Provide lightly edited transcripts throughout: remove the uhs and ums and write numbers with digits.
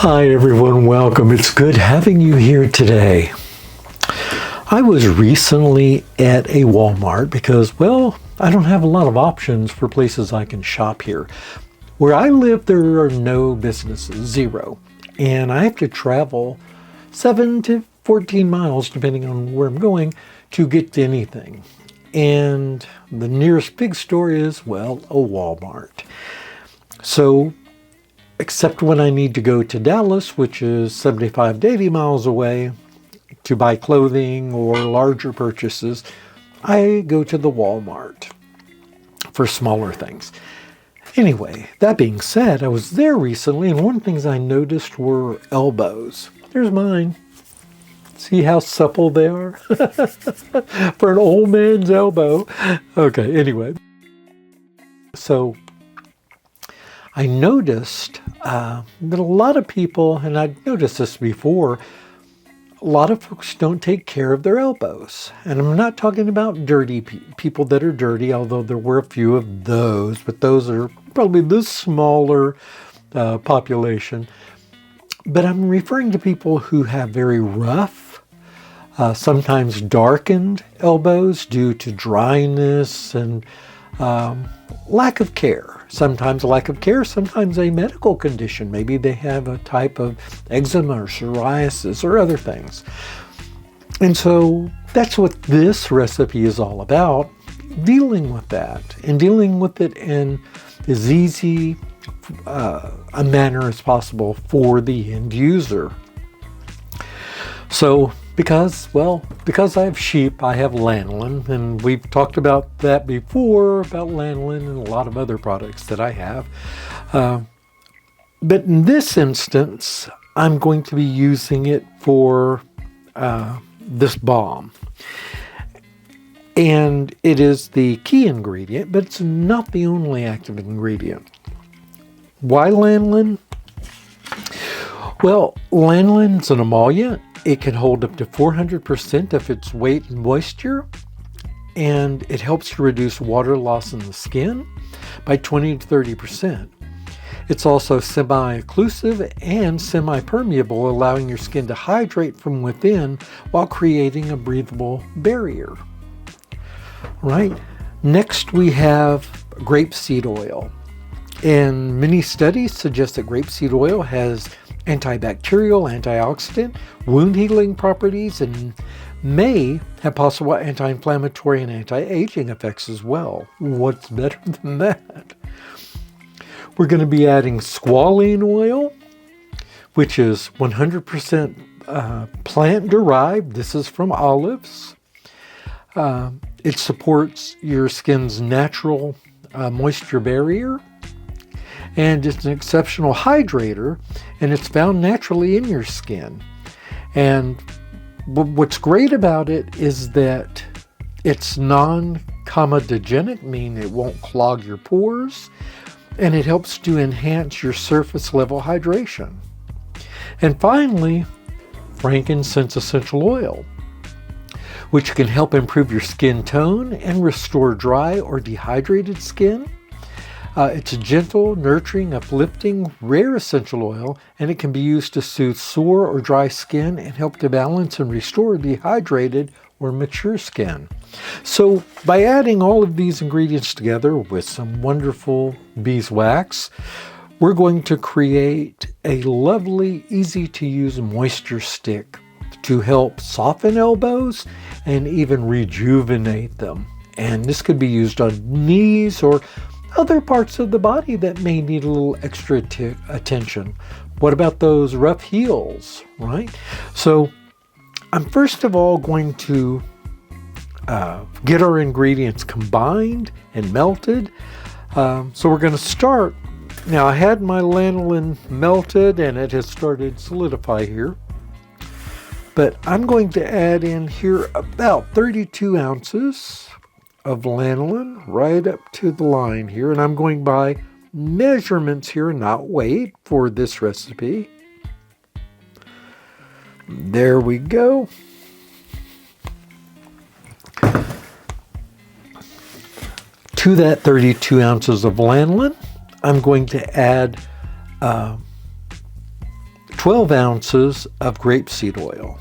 Hi everyone, welcome. It's good having you here today. I was recently at a Walmart because, well, I don't have a lot of options for places I can shop here. Where I live, there are no businesses, zero. And I have to travel 7 to 14 miles, depending on where I'm going, to get to anything. And the nearest big store is, well, a Walmart. So, except when I need to go to Dallas, which is 75 to 80 miles away, to buy clothing or larger purchases, I go to the Walmart for smaller things. Anyway, that being said, I was there recently, and one of the things I noticed were elbows. There's mine. See how supple they are? For an old man's elbow. Okay, anyway. So, I noticed that a lot of people, and I'd noticed this before, a lot of folks don't take care of their elbows. And I'm not talking about dirty people that are dirty, although there were a few of those, but those are probably the smaller population. But I'm referring to people who have very rough, sometimes darkened elbows due to dryness and lack of care. Sometimes a lack of care, sometimes a medical condition. Maybe they have a type of eczema or psoriasis or other things. And so that's what this recipe is all about, dealing with that and dealing with it in as easy a manner as possible for the end user. So because I have sheep, I have lanolin, and we've talked about that before, about lanolin and a lot of other products that I have. But in this instance, I'm going to be using it for this balm. And it is the key ingredient, but it's not the only active ingredient. Why lanolin? Well, lanolin's an emollient. It can hold up to 400% of its weight in moisture, and it helps to reduce water loss in the skin by 20 to 30%. It's also semi-occlusive and semi-permeable, allowing your skin to hydrate from within while creating a breathable barrier. Right. Next, we have grapeseed oil. And many studies suggest that grapeseed oil has antibacterial, antioxidant, wound healing properties, and may have possible anti-inflammatory and anti-aging effects as well. What's better than that? We're going to be adding squalane oil, which is 100% plant-derived. This is from olives. It supports your skin's natural moisture barrier. And it's an exceptional hydrator, and it's found naturally in your skin. And what's great about it is that it's non-comedogenic, meaning it won't clog your pores, and it helps to enhance your surface level hydration. And finally, frankincense essential oil, which can help improve your skin tone and restore dry or dehydrated skin. It's a gentle, nurturing, uplifting, rare essential oil, and it can be used to soothe sore or dry skin and help to balance and restore dehydrated or mature skin. So by adding all of these ingredients together with some wonderful beeswax, we're going to create a lovely, easy-to-use moisture stick to help soften elbows and even rejuvenate them. And this could be used on knees or other parts of the body that may need a little extra attention. What about those rough heels, right? So I'm first of all going to get our ingredients combined and melted. So we're going to start. Now I had my lanolin melted and it has started to solidify here. But I'm going to add in here about 32 ounces of lanolin right up to the line here, and I'm going by measurements here, not weight, for this recipe. There we go. To that 32 ounces of lanolin, I'm going to add 12 ounces of grapeseed oil.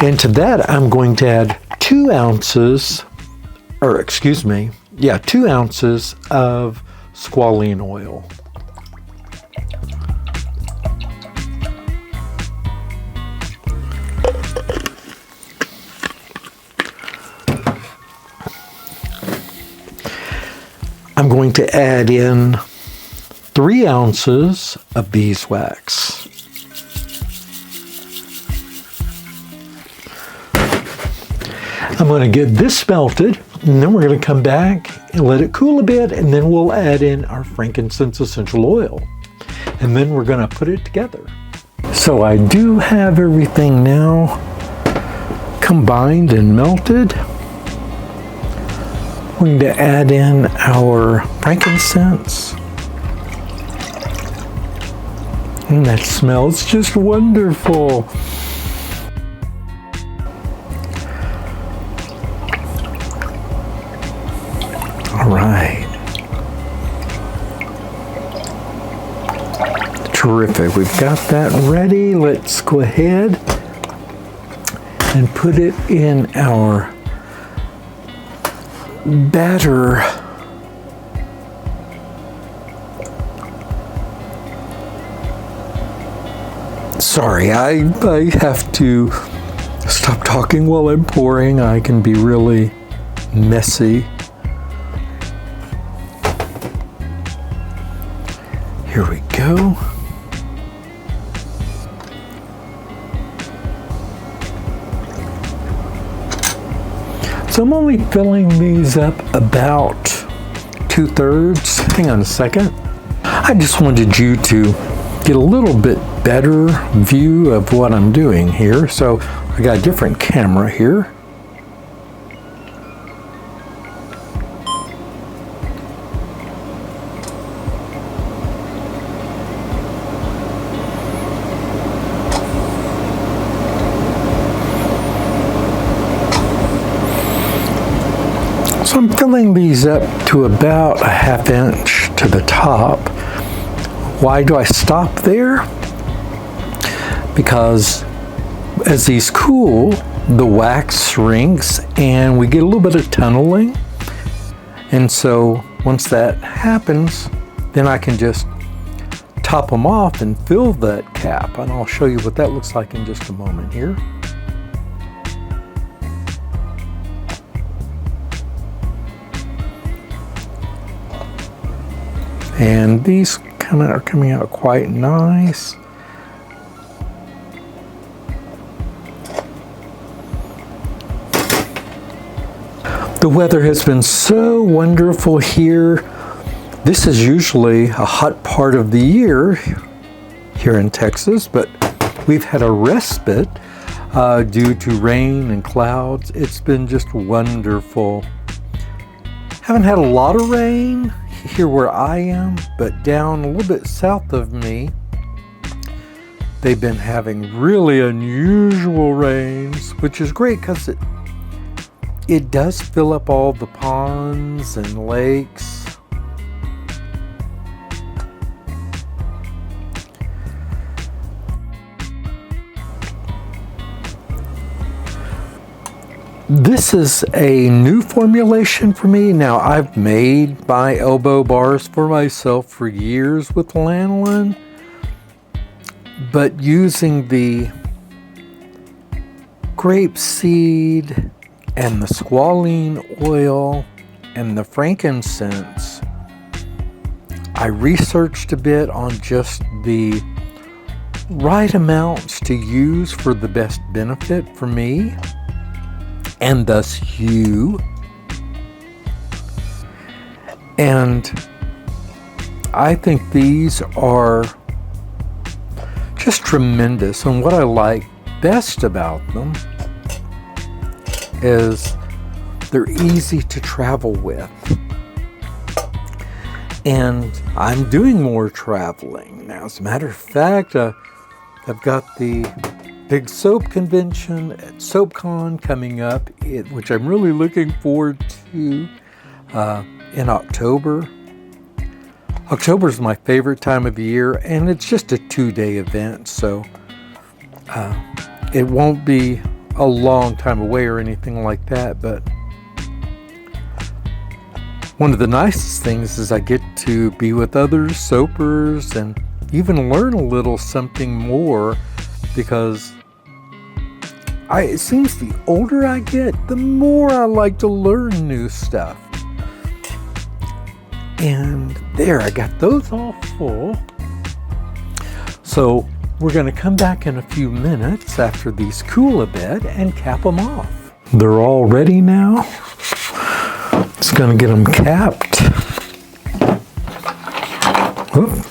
And to that, I'm going to add 2 ounces of squalane oil. I'm going to add in 3 ounces of beeswax. I'm going to get this melted, and then we're going to come back and let it cool a bit, and then we'll add in our frankincense essential oil. And then we're going to put it together. So I do have everything now combined and melted. We're going to add in our frankincense. And that smells just wonderful. All right. Terrific. We've got that ready. Let's go ahead and put it in our batter. Sorry, I have to stop talking while I'm pouring. I can be really messy. Here we go. So I'm only filling these up about 2/3. Hang on a second. I just wanted you to get a little bit better view of what I'm doing here. So I got a different camera here. So I'm filling these up to about a 1/2 inch to the top. Why do I stop there? Because as these cool, the wax shrinks and we get a little bit of tunneling. And so once that happens, then I can just top them off and fill that cap. And I'll show you what that looks like in just a moment here. And these kind of are coming out quite nice. The weather has been so wonderful here. This is usually a hot part of the year here in Texas, but we've had a respite due to rain and clouds. It's been just wonderful. Haven't had a lot of rain here where I am, but down a little bit south of me, they've been having really unusual rains, which is great because it does fill up all the ponds and lakes. This is a new formulation for me. Now, I've made my elbow bars for myself for years with Lanolin, but using the grapeseed and the squalane oil and the frankincense, I researched a bit on just the right amounts to use for the best benefit for me and thus you. And I think these are just tremendous. And what I like best about them is they're easy to travel with. And I'm doing more traveling now. As a matter of fact, I've got the big soap convention at SoapCon coming up, which I'm really looking forward to in October. October is my favorite time of year, and it's just a 2-day event, so it won't be a long time away or anything like that. But one of the nicest things is I get to be with other soapers and even learn a little something more, because it seems the older I get, the more I like to learn new stuff. And there, I got those all full. So we're going to come back in a few minutes after these cool a bit and cap them off. They're all ready now. Just going to get them capped. Whoop.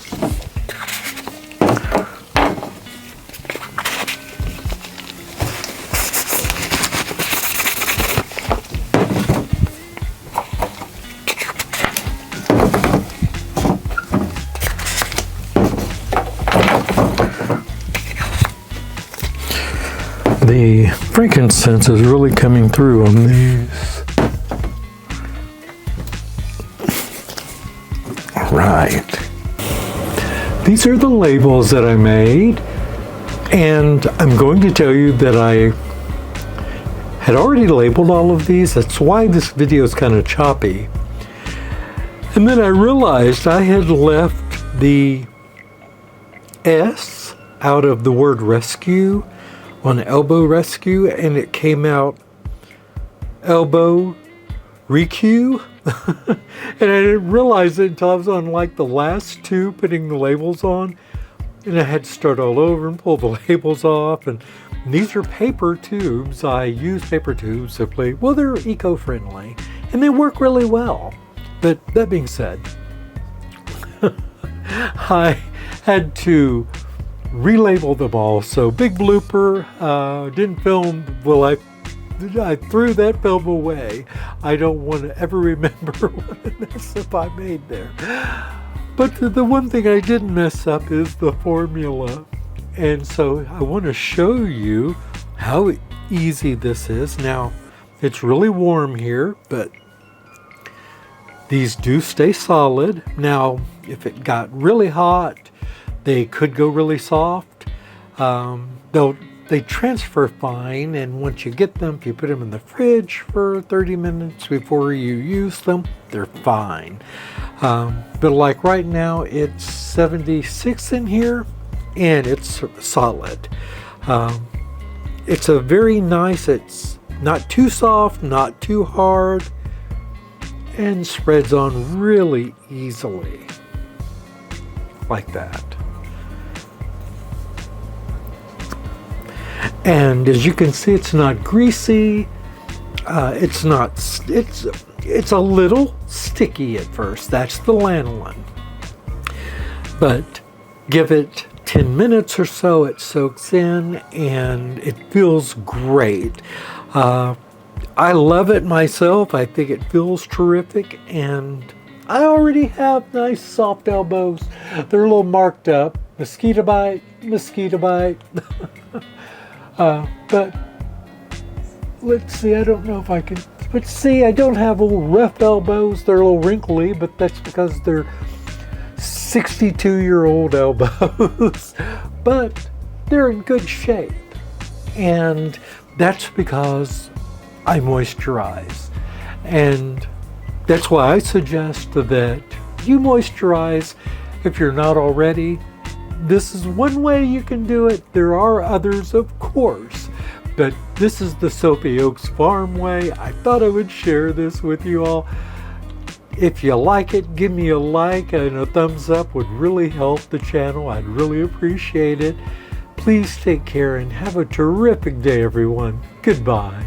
The frankincense is really coming through on these. All right. These are the labels that I made, and I'm going to tell you that I had already labeled all of these. That's why this video is kind of choppy. And then I realized I had left the S out of the word rescue on elbow rescue, and it came out elbow recu. And I didn't realize it until I was on like the last two putting the labels on, and I had to start all over and pull the labels off. And these are paper tubes. I use paper tubes simply. Well, they're eco-friendly and they work really well. But that being said, I had to relabel them all. So big blooper, didn't film. Well, I threw that film away. I don't want to ever remember what a mess up I made there. But the one thing I didn't mess up is the formula. And so I want to show you how easy this is. Now, it's really warm here, but these do stay solid. Now, if it got really hot, they could go really soft. They transfer fine, and once you get them, if you put them in the fridge for 30 minutes before you use them, they're fine. But like right now, it's 76 in here, and it's solid. It's a very nice, it's not too soft, not too hard, and spreads on really easily, like that. And as you can see, it's not greasy. It's a little sticky at first. That's the lanolin. But give it 10 minutes or so, it soaks in and it feels great. I love it myself. I think it feels terrific, and I already have nice soft elbows. They're a little marked up. Mosquito bite, mosquito bite. But let's see, I don't know if I can, but see, I don't have little rough elbows. They're a little wrinkly, but that's because they're 62-year-old elbows. But they're in good shape. And that's because I moisturize. And that's why I suggest that you moisturize if you're not already. This is one way you can do it. There are others, of course, but this is the Soapy Oaks Farm way. I thought I would share this with you all. If you like it, give me a like and a thumbs up would really help the channel. I'd really appreciate it. Please take care and have a terrific day, everyone. Goodbye.